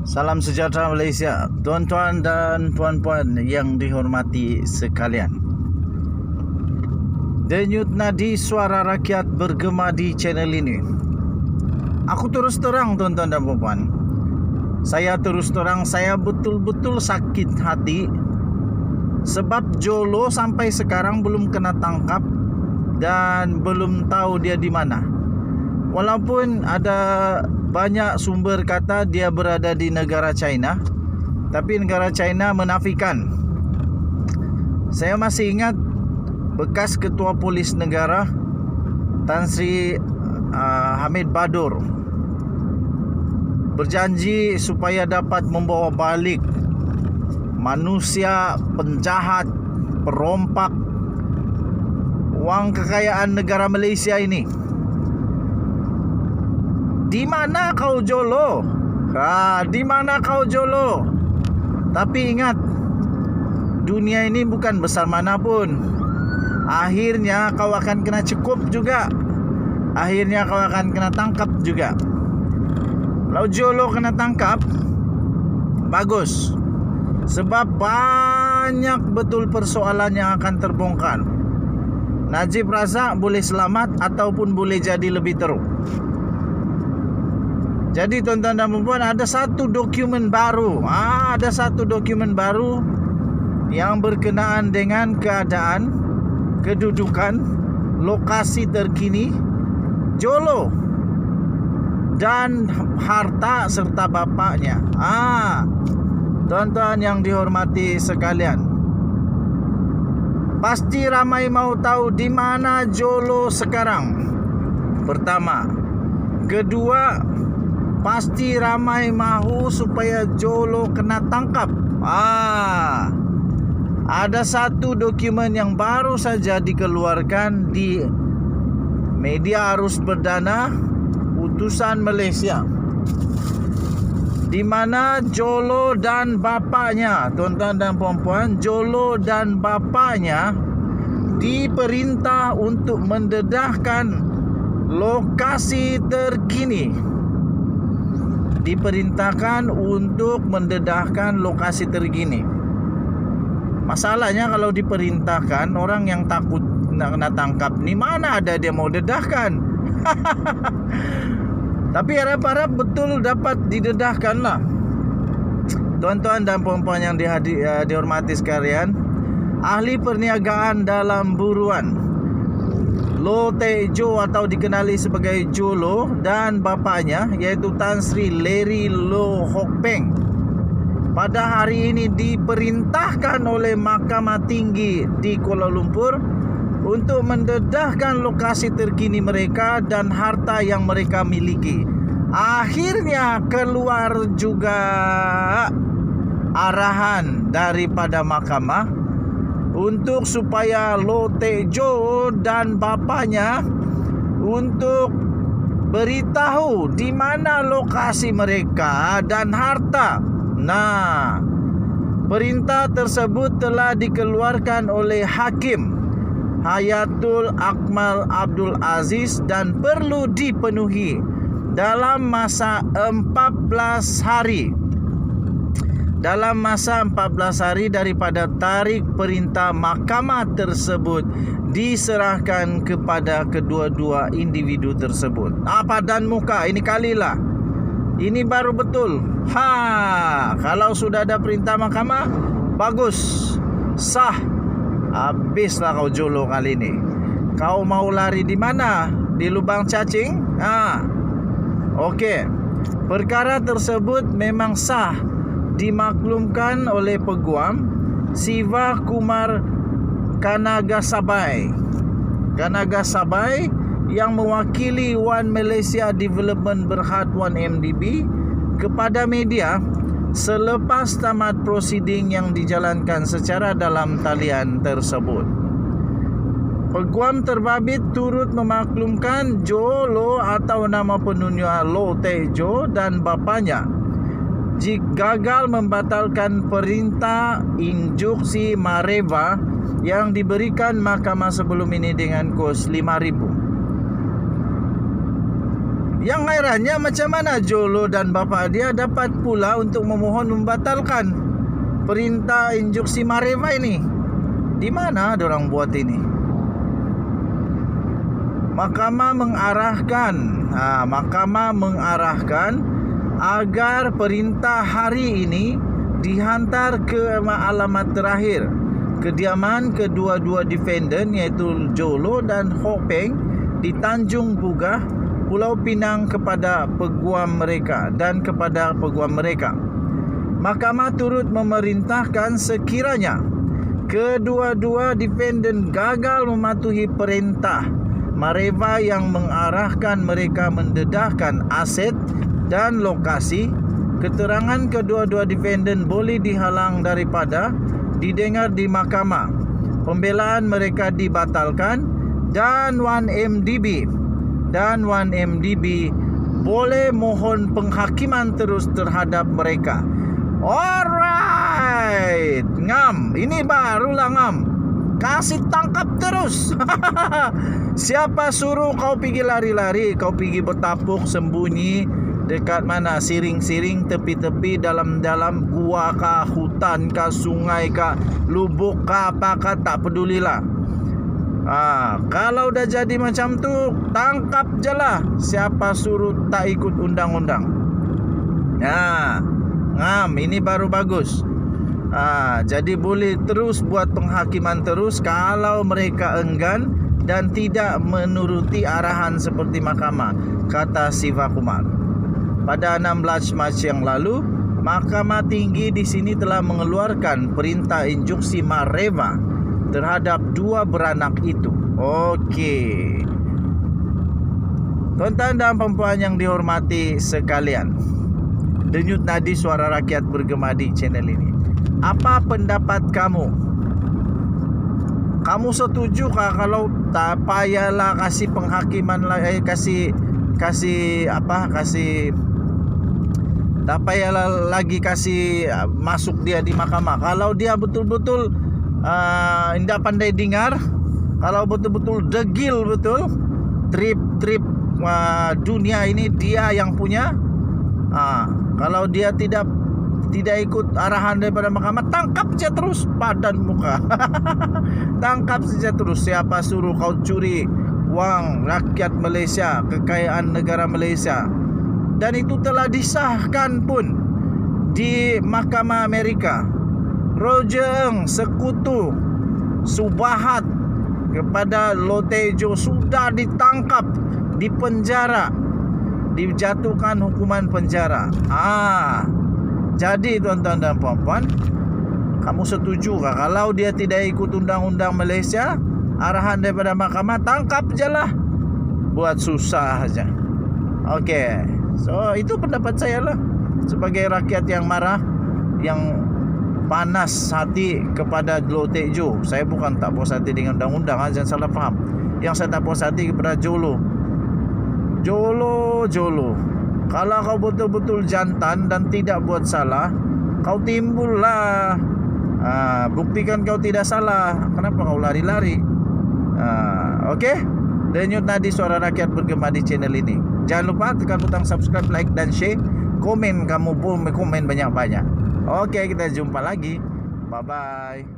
Salam sejahtera Malaysia, tuan-tuan dan puan-puan yang dihormati sekalian. Denyut nadi suara rakyat bergema di channel ini. Aku terus terang tuan-tuan dan puan-puan, saya betul-betul sakit hati sebab Jolo sampai sekarang belum kena tangkap dan belum tahu dia di mana. Walaupun ada banyak sumber kata dia berada di negara China, tapi negara China menafikan. Saya masih ingat bekas Ketua Polis Negara Tan Sri Hamid Badur berjanji supaya dapat membawa balik manusia penjahat, perompak wang kekayaan negara Malaysia ini. Di mana kau Jolo? Di mana kau Jolo? Tapi ingat, dunia ini bukan besar manapun. Akhirnya kau akan kena cekup juga. Akhirnya kau akan kena tangkap juga. Kalau Jolo kena tangkap, bagus. Sebab banyak betul persoalan yang akan terbongkar. Najib Razak boleh selamat ataupun boleh jadi lebih teruk. Jadi tuan-tuan dan puan-puan, ada satu dokumen baru. Ada satu dokumen baru yang berkenaan dengan keadaan, kedudukan, lokasi terkini Jolo dan harta serta bapaknya. Tuan-tuan yang dihormati sekalian, pasti ramai mau tahu di mana Jolo sekarang. Pertama, kedua, pasti ramai mahu supaya Jolo kena tangkap. Ada satu dokumen yang baru saja dikeluarkan di media arus perdana utusan Malaysia, di mana Jolo dan bapaknya, tuan-tuan dan puan-puan, Jolo dan bapaknya diperintah untuk mendedahkan lokasi terkini. Diperintahkan untuk mendedahkan lokasi terkini. Masalahnya kalau diperintahkan, orang yang takut nak kena tangkap ni mana ada dia mau dedahkan. Tapi harap-harap betul dapat didedahkan lah. Tuan-tuan dan puan-puan yang dihormati sekalian, ahli perniagaan dalam buruan Loh Tejo atau dikenali sebagai Jolo dan bapaknya iaitu Tan Sri Larry Loh Hok Peng pada hari ini diperintahkan oleh Mahkamah Tinggi di Kuala Lumpur untuk mendedahkan lokasi terkini mereka dan harta yang mereka miliki. Akhirnya keluar juga arahan daripada mahkamah untuk supaya Loh Tejo dan bapaknya untuk beritahu di mana lokasi mereka dan harta. Perintah tersebut telah dikeluarkan oleh Hakim Hayatul Akmal Abdul Aziz dan perlu dipenuhi dalam masa 14 hari. Dalam masa 14 hari daripada tarikh perintah mahkamah tersebut diserahkan kepada kedua-dua individu tersebut. Padan muka, ini kalilah. Ini baru betul. Kalau sudah ada perintah mahkamah, bagus, sah. Habislah kau Jolo kali ini. Kau mau lari di mana? Di lubang cacing? Okey. Perkara tersebut memang sah dimaklumkan oleh Peguam Siva Kumar Kanagasabai yang mewakili One Malaysia Development Berhad 1MDB kepada media selepas tamat prosiding yang dijalankan secara dalam talian tersebut. Peguam terbabit turut memaklumkan Jolo atau nama penunya Loh Tejo dan bapanya jika gagal membatalkan perintah injuksi Mareva yang diberikan mahkamah sebelum ini dengan kos 5,000. Yang herannya macam mana Jolo dan bapa dia dapat pula untuk memohon membatalkan perintah instruksi Mareva ini. Di mana dorang buat ini? Mahkamah mengarahkan agar perintah hari ini dihantar ke alamat terakhir kediaman kedua-dua defendant iaitu Jolo dan Ho Peng di Tanjung Bugah, Pulau Pinang kepada peguam mereka. Mahkamah turut memerintahkan sekiranya kedua-dua defendant gagal mematuhi perintah Mareva yang mengarahkan mereka mendedahkan aset dan lokasi, keterangan kedua-dua defendant boleh dihalang daripada didengar di mahkamah. Pembelaan mereka dibatalkan dan 1MDB boleh mohon penghakiman terus terhadap mereka. Alright, ngam. Ini barulah ngam. Kasih tangkap terus. Siapa suruh kau pergi lari-lari, kau pergi bertapuk sembunyi dekat mana, siring-siring, tepi-tepi, dalam-dalam gua kah, hutan kah, sungai kah, lubuk kah, apakah, tak pedulilah. Kalau dah jadi macam tu, tangkap je lah. Siapa suruh tak ikut undang-undang. Ngam, ini baru bagus. Jadi boleh terus buat penghakiman terus kalau mereka enggan dan tidak menuruti arahan seperti mahkamah, kata Siva Kumar. Pada 16 Mac yang lalu, Mahkamah Tinggi di sini telah mengeluarkan perintah instruksi Mareva terhadap dua beranak itu. Okey. Tuan-tuan dan puan-puan yang dihormati sekalian, denyut nadi suara rakyat bergema di channel ini. Apa pendapat kamu? Kamu setuju kah kalau tak payahlah kasih penghakiman tak payahlah lagi kasih masuk dia di mahkamah? Kalau dia betul-betul tidak pandai dengar, kalau betul-betul degil betul, trip dunia ini dia yang punya. Kalau dia tidak ikut arahan daripada mahkamah, tangkap saja terus padan muka. Tangkap saja terus. Siapa suruh kau curi wang rakyat Malaysia, kekayaan negara Malaysia? Dan itu telah disahkan pun di Mahkamah Amerika. Roger Ng, sekutu subahat kepada Lotejo, sudah ditangkap, dipenjara, dijatuhkan hukuman penjara. Jadi tuan-tuan dan puan-puan, kamu setuju kah kalau dia tidak ikut undang-undang Malaysia, arahan daripada mahkamah, tangkap je lah. Buat susah saja. Okey. So itu pendapat saya lah, sebagai rakyat yang marah, yang panas hati kepada Lotejo. Saya bukan tak puas hati dengan undang-undang, jangan salah faham. Yang saya tak puas hati kepada Jolo. Kalau kau betul-betul jantan dan tidak buat salah, kau timbullah. Buktikan kau tidak salah. Kenapa kau lari-lari? Okey. Denyut nadi suara rakyat bergema di channel ini. Jangan lupa tekan butang subscribe, like dan share. Komen, kamu pun komen banyak-banyak. Okey, kita jumpa lagi. Bye-bye.